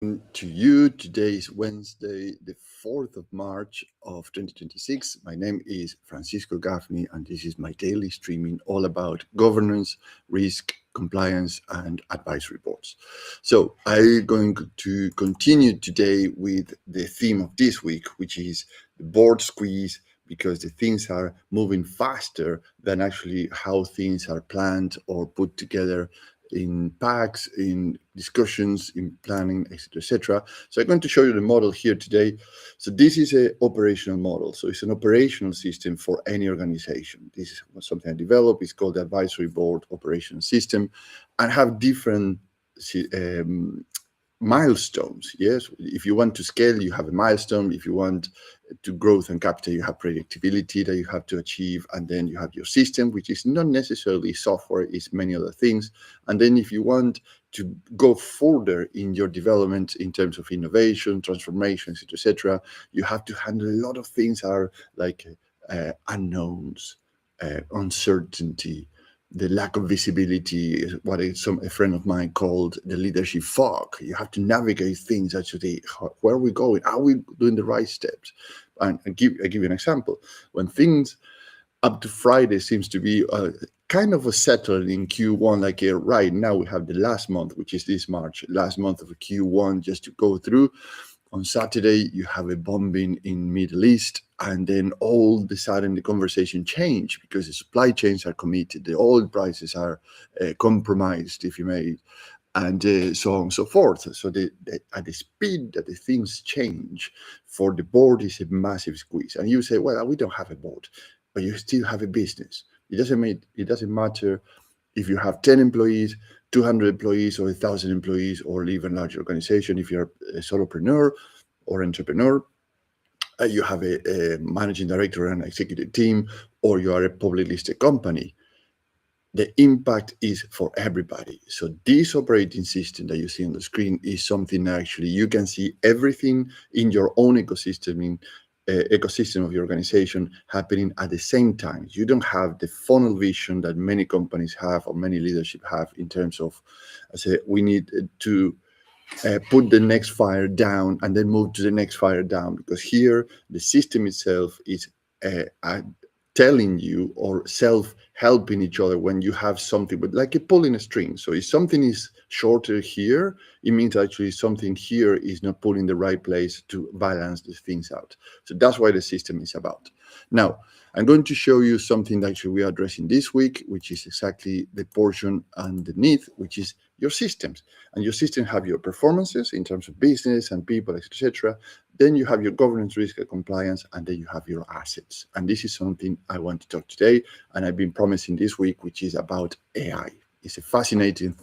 To you. Today is Wednesday, the 4th of March of 2026. My name is Francisco Gaffney, and this is my daily streaming all about governance, risk, compliance, and advisory boards. So I'm going to continue today with the theme of this week, which is the board squeeze, because the things are moving faster than actually how things are planned or put together in packs, in discussions, in planning, etc., etc. So I'm going to show you the model here today. So this is an operational model. So it's an operational system for any organization. This is something I developed. It's called the Advisory Board Operational System, and have different um, milestones. Yes, if you want to scale, you have a milestone. If you want to growth and capital, you have predictability that you have to achieve, and then you have your system, which is not necessarily software, it's many other things. And then if you want to go further in your development in terms of innovation, transformation, etc., you have to handle a lot of things are like unknowns, uncertainty, the lack of visibility is what a friend of mine called the leadership fog. You have to navigate things actually. Where are we going? Are we doing the right steps? And I give you an example. When things up to Friday seems to be kind of a settled in Q1, like right now we have the last month, which is this March, last month of Q1 just to go through. On Saturday, you have a bombing in Middle East, and then all of a sudden the conversation changed because the supply chains are committed, the oil prices are compromised, if you may, and so on and so forth. So at the speed that the things change, for the board is a massive squeeze. And you say, well, we don't have a board, but you still have a business. It doesn't matter if you have 10 employees, 200 employees, or 1,000 employees, or even larger organization. If you're a solopreneur or entrepreneur, you have a managing director and executive team, or you are a public listed company, the impact is for everybody. So this operating system that you see on the screen is something that actually you can see everything in your own ecosystem of your organization happening at the same time. You don't have the funnel vision that many companies have or many leadership have in terms of, I say, we need to put the next fire down and then move to the next fire down, because here the system itself is telling you or self-helping each other when you have something, but like a pulling a string. So if something is shorter here, it means actually something here is not pulling the right place to balance these things out. So that's why the system is about. Now, I'm going to show you something that actually we are addressing this week, which is exactly the portion underneath, which is your systems. And your system have your performances in terms of business and people, etc. Then you have your governance, risk, and compliance, and then you have your assets. And this is something I want to talk today, and I've been promising this week, which is about AI. It's a fascinating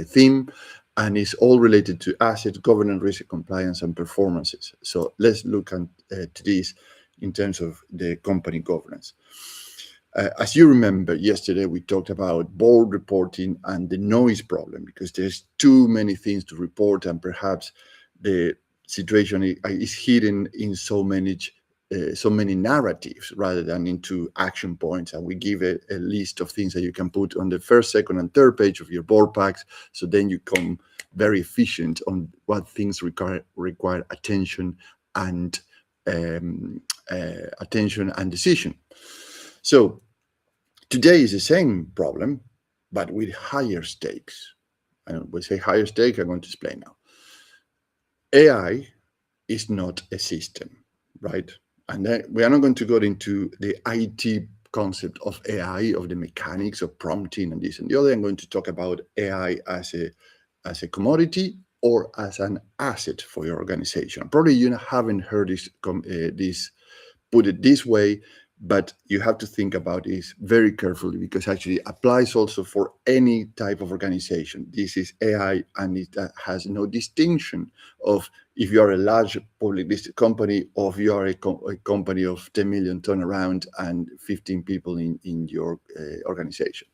theme, and it's all related to assets, governance, risk, compliance, and performances. So let's look at to this in terms of the company governance. As you remember, yesterday we talked about board reporting and the noise problem, because there's too many things to report, and perhaps the situation is hidden in so many narratives rather than into action points. And we give a list of things that you can put on the first, second, and third page of your board packs. So then you come very efficient on what things require attention and decision. So today is the same problem, but with higher stakes. And when we say higher stake, I'm going to explain now. AI is not a system, right? And then we are not going to go into the IT concept of AI, of the mechanics of prompting and this and the other. I'm going to talk about AI as a commodity or as an asset for your organization. Probably you haven't heard this put it this way, but you have to think about this very carefully, because actually applies also for any type of organization. This is AI, and it has no distinction of if you are a large public listed company or if you are a company of 10 million turnaround and 15 people in your organization.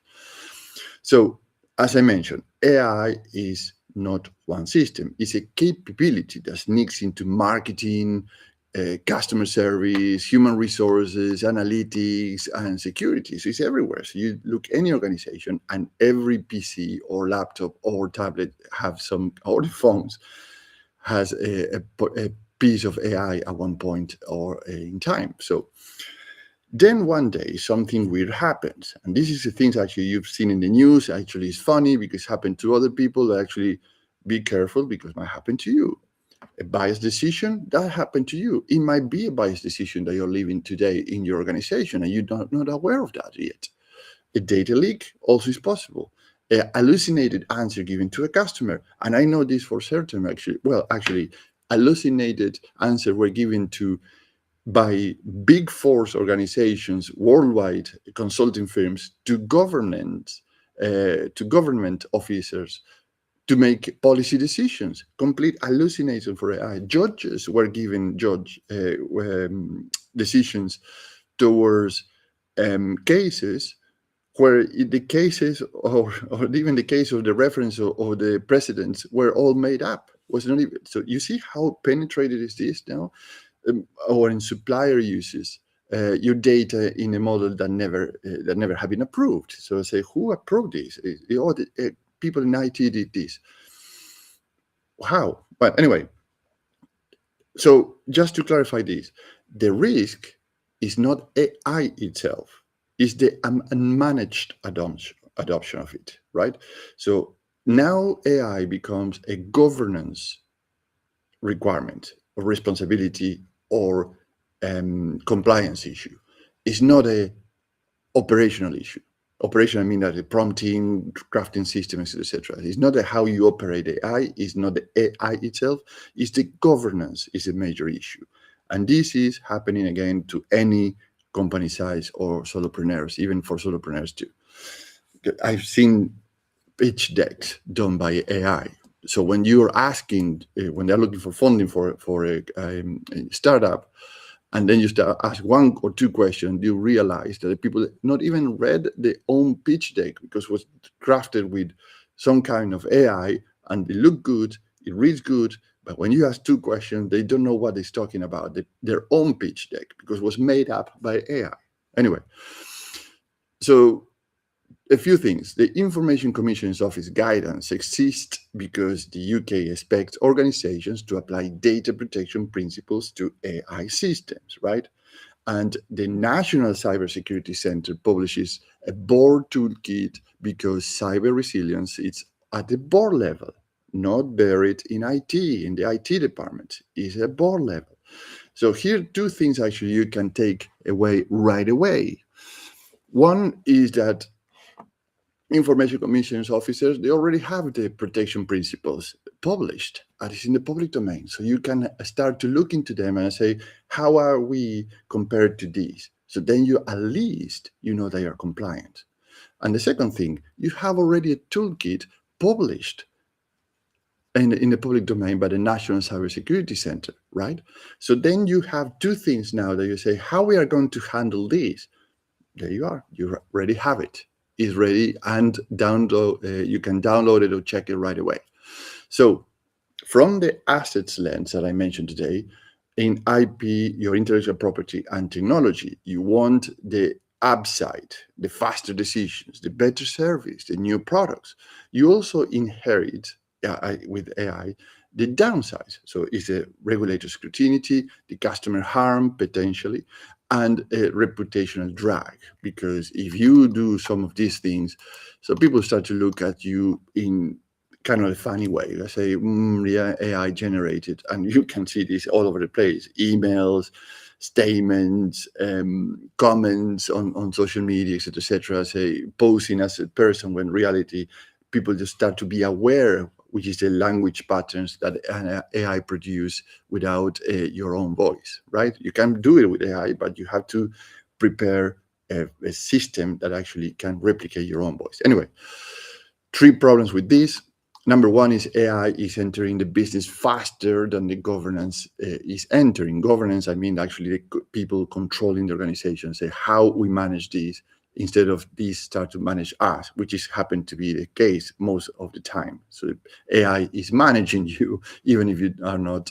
So as I mentioned, AI is not one system. It's a capability that sneaks into marketing, customer service, human resources, analytics, and security. So it's everywhere. So you look any organization, and every PC or laptop or tablet have some, or the phones has a piece of AI at one point or in time. So then one day something weird happens, and this is the things actually you've seen in the news. Actually, it's funny because it happened to other people. Actually, be careful because it might happen to you. A biased decision that happened to you. It might be a biased decision that you're living today in your organization, and you're not aware of that yet. A data leak also is possible. A hallucinated answer given to a customer, and I know this for certain. Actually, hallucinated answer were given to by big force organizations, worldwide consulting firms, to government officers to make policy decisions. Complete hallucination for AI. Judges were given decisions towards cases where the cases or even the case of the reference or the precedents were all made up. Was not even, so you see how penetrated is this now, or in supplier uses. Your data in a model that never have been approved. So I say, who approved this? People in IT did this. How? But anyway, so just to clarify this, the risk is not AI itself, it's the unmanaged adoption of it, right? So now AI becomes a governance requirement or responsibility or compliance issue. It's not a operational issue. Operation, I mean that the prompting, crafting systems, etc. It's not how you operate AI. It's not the AI itself. It's the governance is a major issue, and this is happening again to any company size or solopreneurs, even for solopreneurs too. I've seen pitch decks done by AI. So when you're asking, when they're looking for funding for a startup, and then you start ask one or two questions, you realize that the people not even read their own pitch deck because it was crafted with some kind of AI, and it looked good, it reads good, but when you ask two questions, they don't know what it's talking about, their own pitch deck, because it was made up by AI. Anyway, so a few things. The Information Commission's Office guidance exists because the UK expects organizations to apply data protection principles to AI systems, right? And the National Cybersecurity Center publishes a board toolkit because cyber resilience is at the board level, not buried in IT, in the IT department. It's a board level. So here, two things actually you can take away right away. One is that Information Commission's officers, they already have the protection principles published, and it's in the public domain. So you can start to look into them and say, how are we compared to these? So then you at least, you know they are compliant. And the second thing, you have already a toolkit published in the public domain by the National Cybersecurity Center, right? So then you have two things now that you say, how we are going to handle this? There you are, you already have it. Is ready, and download. You can download it or check it right away. So, from the assets lens that I mentioned today, in IP, your intellectual property and technology, you want the upside, the faster decisions, the better service, the new products. You also inherit with AI the downsides. So, it's a regulator scrutiny, the customer harm potentially, and a reputational drag, because if you do some of these things, so people start to look at you in kind of a funny way. They say, yeah, AI generated, and you can see this all over the place: emails, statements, comments on social media, etc. Say posing as a person, when reality, people just start to be aware, which is the language patterns that an AI produce without your own voice, right? You can do it with AI, but you have to prepare a system that actually can replicate your own voice. Anyway, three problems with this. Number one is AI is entering the business faster than the governance is entering. Governance, I mean actually the people controlling the organization, say how we manage this, instead of these start to manage us, which is happened to be the case most of the time. So AI is managing you, even if you are not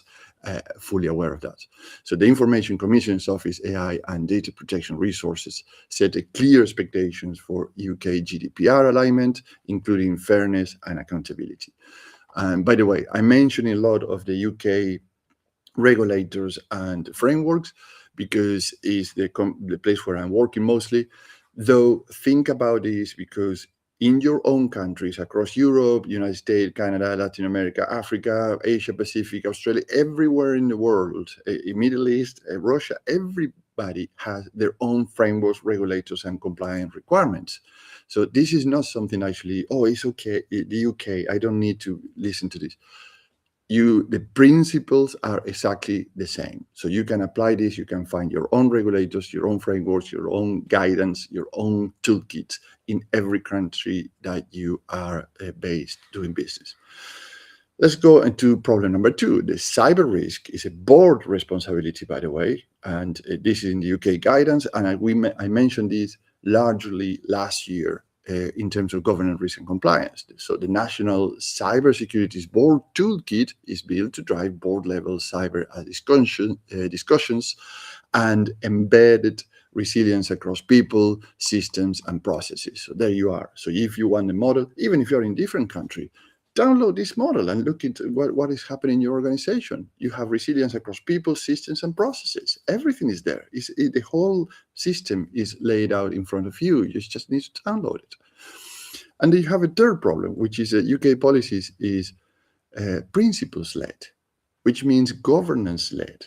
fully aware of that. So the Information Commission's Office AI and data protection resources set a clear expectations for UK GDPR alignment, including fairness and accountability. And by the way, I mentioned a lot of the UK regulators and frameworks because it's the place where I'm working mostly. Though think about this, because in your own countries across Europe, United States, Canada, Latin America, Africa, Asia Pacific, Australia, everywhere in the world, Middle East, Russia, everybody has their own frameworks, regulators, and compliance requirements. So this is not something actually, oh, it's okay, the UK, I don't need to listen to this. The principles are exactly the same. So you can apply this, you can find your own regulators, your own frameworks, your own guidance, your own toolkits in every country that you are based doing business. Let's go into problem number 2. The cyber risk is a board responsibility, by the way, and this is in the UK guidance, and I mentioned this largely last year in terms of governance, risk, and compliance. So the National Cybersecurity Board Toolkit is built to drive board-level cyber discussions and embedded resilience across people, systems, and processes. So there you are. So if you want a model, even if you're in a different country, download this model and look into what is happening in your organization. You have resilience across people, systems, and processes. Everything is there. The whole system is laid out in front of you. You just need to download it. And then you have a third problem, which is that UK policies is principles-led, which means governance-led,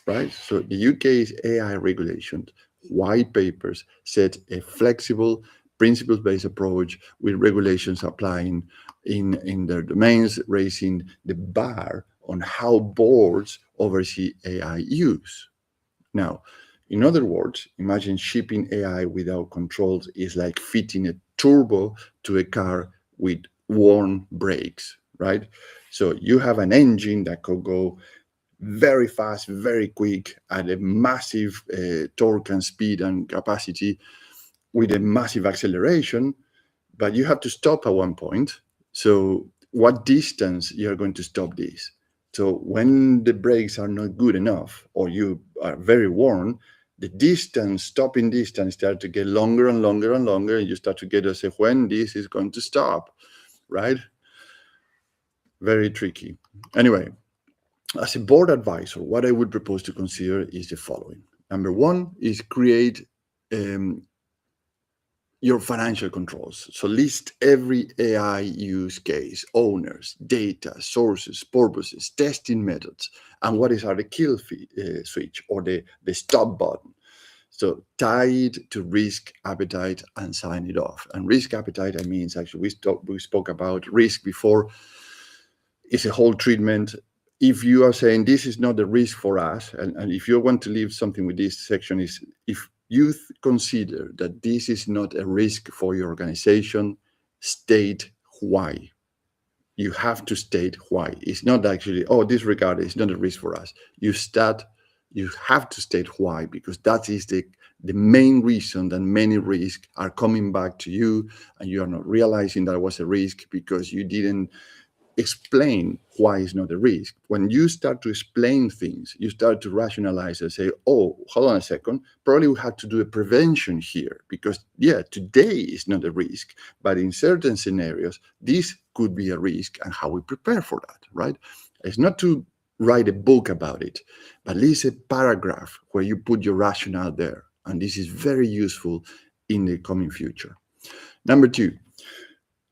right? So the UK's AI regulations, white papers set a flexible, principles-based approach with regulations applying in their domains, raising the bar on how boards oversee AI use. Now, in other words, imagine shipping AI without controls is like fitting a turbo to a car with worn brakes, right? So you have an engine that could go very fast, very quick, at a massive torque and speed and capacity with a massive acceleration, but you have to stop at one point. So what distance you're going to stop this? So when the brakes are not good enough or you are very worn, the stopping distance start to get longer and longer and longer, and you start to get to say when this is going to stop, right? Very tricky. Anyway, as a board advisor, what I would propose to consider is the following. Number 1 is create your financial controls. So list every AI use case, owners, data, sources, purposes, testing methods, and what are the kill switch or the stop button. So tied to risk appetite and sign it off. And risk appetite, I mean, actually we spoke about risk before. It's a whole treatment. If you are saying this is not a risk for us, and if you want to leave something with this section is if you consider that this is not a risk for your organization, state why. You have to state why. It's not actually, oh, disregard it, it's not a risk for us. You have to state why, because that is the main reason that many risks are coming back to you and you are not realizing that was a risk because you didn't explain why it's not a risk. When you start to explain things, you start to rationalize and say, oh, hold on a second, probably we have to do a prevention here because, yeah, today is not a risk, but in certain scenarios, this could be a risk and how we prepare for that, right? It's not to write a book about it, but at least a paragraph where you put your rationale there. And this is very useful in the coming future. Number 2,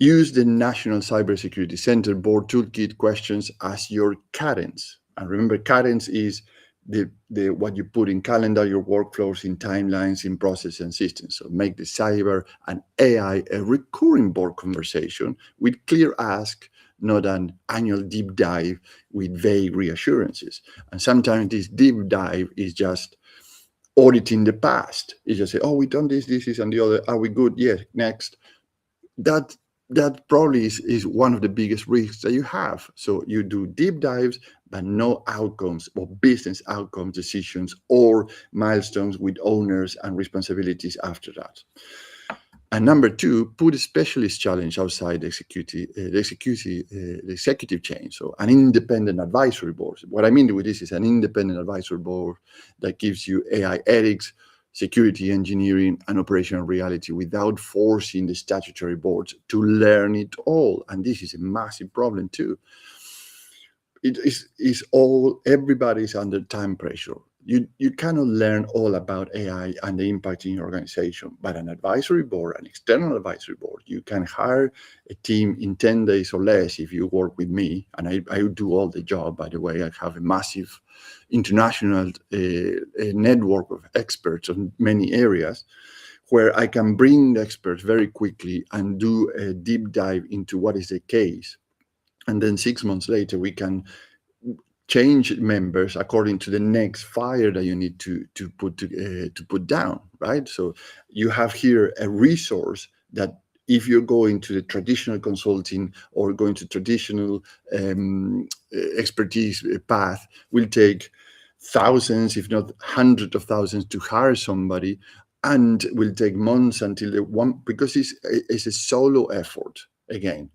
use the National Cybersecurity Center Board Toolkit questions as your cadence. And remember, cadence is the what you put in calendar, your workflows, in timelines, in process and systems. So make the cyber and AI a recurring board conversation with clear ask, not an annual deep dive with vague reassurances. And sometimes this deep dive is just auditing the past. You just say, oh, we done this, this is, and the other. Are we good? Yes, next. That probably is one of the biggest risks that you have. So you do deep dives, but no outcomes or business outcome decisions or milestones with owners and responsibilities after that. And number 2, put a specialist challenge outside the executive chain. So an independent advisory board. What I mean with this is an independent advisory board that gives you AI ethics, security engineering, and operational reality without forcing the statutory boards to learn it all. And this is a massive problem too. It is all, everybody's under time pressure. You cannot learn all about AI and the impact in your organization, but an advisory board, an external advisory board, you can hire a team in 10 days or less if you work with me. And I do all the job, by the way. I have a massive international network of experts on many areas where I can bring the experts very quickly and do a deep dive into what is the case. And then 6 months later, we can change members according to the next fire that you need to put down, right? So you have here a resource that if you're going to the traditional consulting or going to traditional expertise path, will take thousands, if not hundreds of thousands, to hire somebody, and will take months until the one, because it's a solo effort again.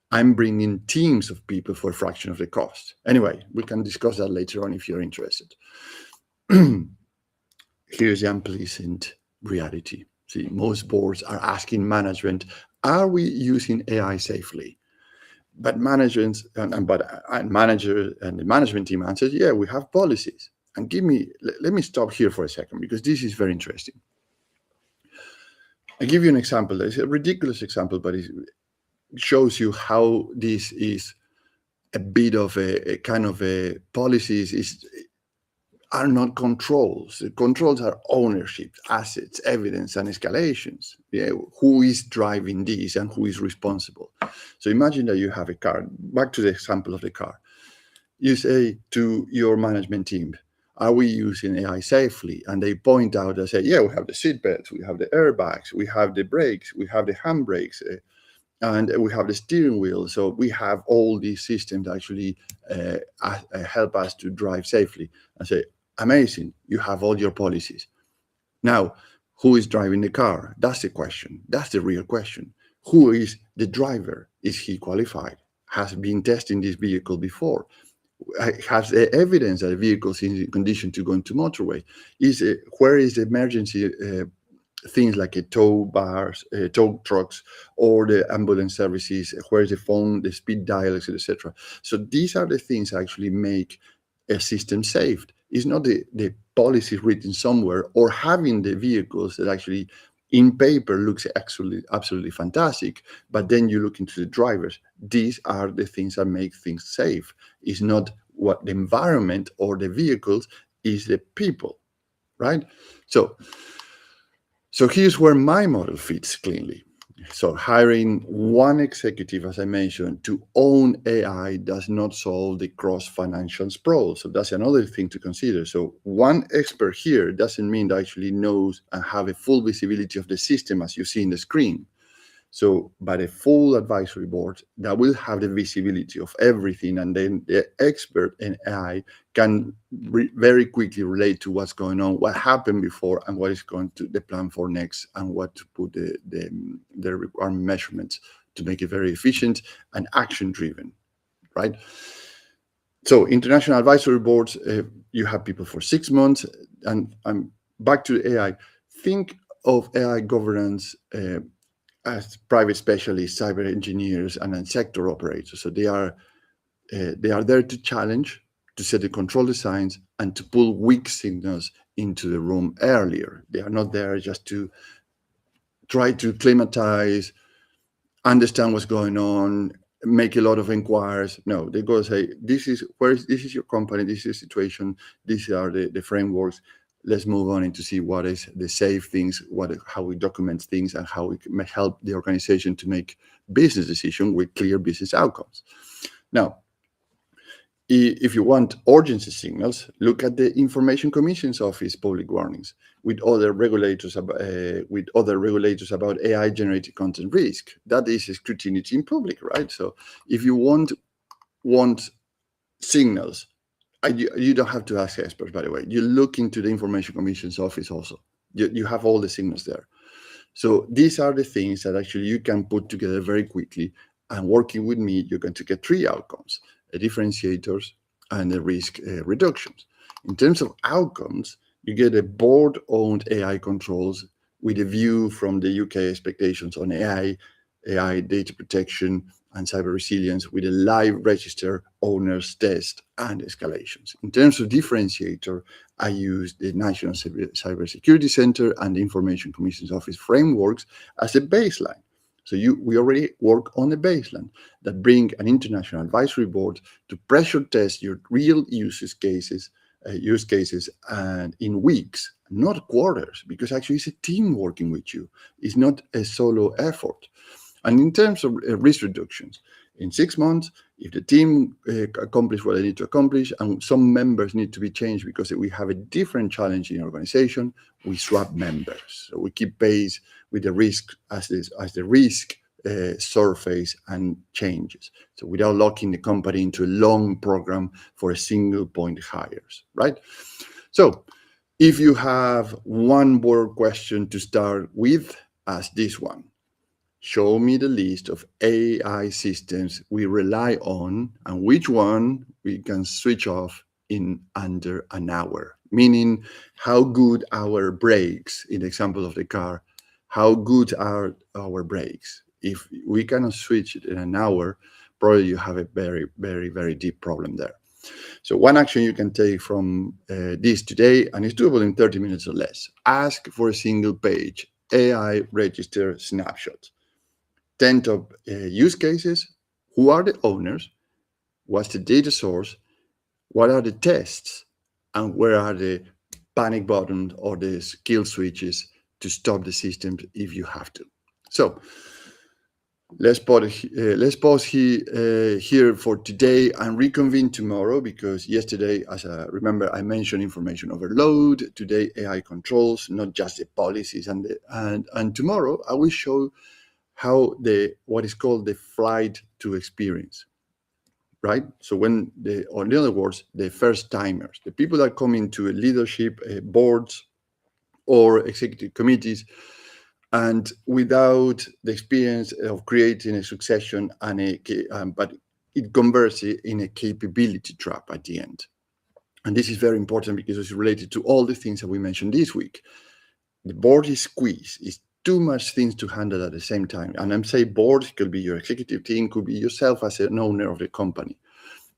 I'm bringing teams of people for a fraction of the cost. Anyway, we can discuss that later on if you're interested. Here's the unpleasant reality. See, most boards are asking management, are we using AI safely? But managers and manager and the management team answers, yeah, we have policies. And let me stop here for a second, because this is very interesting. I'll give you an example. It's a ridiculous example, but it shows you how this is a bit of a kind of a policies are not controls. The controls are ownership, assets, evidence, and escalations. Yeah, who is driving this and who is responsible? So imagine that you have a car. Back to the example of the car. You say to your management team, are we using AI safely? And they point out and say, yeah, we have the seat belts, we have the airbags, we have the brakes, we have the handbrakes, and we have the steering wheel. So we have all these systems that actually help us to drive safely. I say, amazing, you have all your policies. Now, who is driving the car? That's the question. That's the real question. Who is the driver? Is he qualified? Has been testing this vehicle before? Has the evidence that the vehicle is in condition to go into motorway? Where is the emergency things like a tow trucks, or the ambulance services? Where's the phone, the speed dials, etc. So these are the things that actually make a system safe. It's not the policy written somewhere or having the vehicles that actually in paper looks absolutely fantastic, but then you look into the drivers. These are the things that make things safe. It's not what the environment or the vehicles, is the people, right? So here's where my model fits cleanly. So hiring one executive, as I mentioned, to own AI does not solve the cross-financial sprawl. So that's another thing to consider. So one expert here doesn't mean that actually knows and have a full visibility of the system as you see in the screen. So, but a full advisory board that will have the visibility of everything, and then the expert in AI can very quickly relate to what's going on, what happened before, and what is going to the plan for next, and what to put the requirement measurements to make it very efficient and action-driven, right? So international advisory boards, you have people for 6 months, and I'm back to AI. Think of AI governance as private specialists, cyber engineers, and then sector operators. So they are there to challenge, to set the control designs, and to pull weak signals into the room earlier. They are not there just to try to climatize, understand what's going on, make a lot of inquiries. No, they go say, this is your company, this is the situation, these are the frameworks. Let's move on to see what is the safe things, how we document things, and how we can help the organization to make business decisions with clear business outcomes. Now, if you want urgency signals, look at the Information Commission's Office public warnings with other regulators about AI-generated content risk. That is scrutiny in public, right? So if you want signals, you don't have to ask experts, by the way. You look into the Information Commission's Office also. You have all the signals there. So these are the things that actually you can put together very quickly. And working with me, you're going to get 3 outcomes: the differentiators and the risk reductions. In terms of outcomes, You get a board-owned AI controls with a view from the UK expectations on AI data protection and cyber resilience with a live register, owners, test, and escalations. In terms of differentiator, I use the National Cybersecurity Center and the Information Commission's Office frameworks as a baseline. So we already work on a baseline that bring an international advisory board to pressure test your real use cases and in weeks, not quarters, because actually it's a team working with you. It's not a solo effort. And in terms of risk reductions, in 6 months, if the team accomplish what they need to accomplish and some members need to be changed because we have a different challenge in the organization, we swap members. So we keep pace with the risk as the risk surface and changes. So without locking the company into a long program for a single point hires, right? So if you have one word question to start with, ask this one. Show me the list of AI systems we rely on and which one we can switch off in under an hour. Meaning how good our brakes, in the example of the car, how good are our brakes? If we cannot switch it in an hour, probably you have a very, very, very deep problem there. So one action you can take from this today, and it's doable in 30 minutes or less, ask for a single page AI register snapshot. 10 top use cases, who are the owners, what's the data source, what are the tests, and where are the panic buttons or the kill switches to stop the system if you have to. So let's pause here for today and reconvene tomorrow, because yesterday, remember, I mentioned information overload. Today, AI controls, not just the policies, and tomorrow I will show how what is called the flight to experience, right? So or in other words, the first timers, the people that come into a leadership boards or executive committees, and without the experience of creating a succession but it converts it in a capability trap at the end. And this is very important because it's related to all the things that we mentioned this week. The board is squeezed. It's too much things to handle at the same time. And I'm saying board, it could be your executive team, could be yourself as an owner of the company.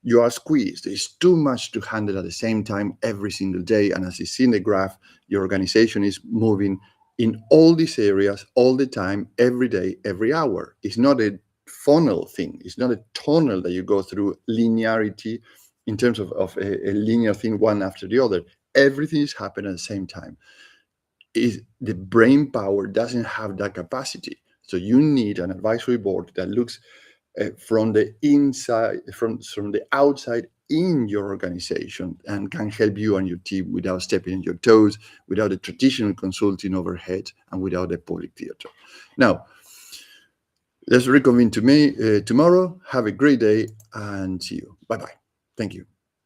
You are squeezed. It's too much to handle at the same time every single day. And as you see in the graph, your organization is moving in all these areas all the time, every day, every hour. It's not a funnel thing. It's not a tunnel that you go through linearity in terms of a linear thing, one after the other. Everything is happening at the same time. Is the brain power doesn't have that capacity. So you need an advisory board that looks from the inside, from the outside in your organization, and can help you and your team without stepping on your toes, without the traditional consulting overhead, and without the public theater. Now, let's reconvene tomorrow. Have a great day and see you. Bye-bye. Thank you.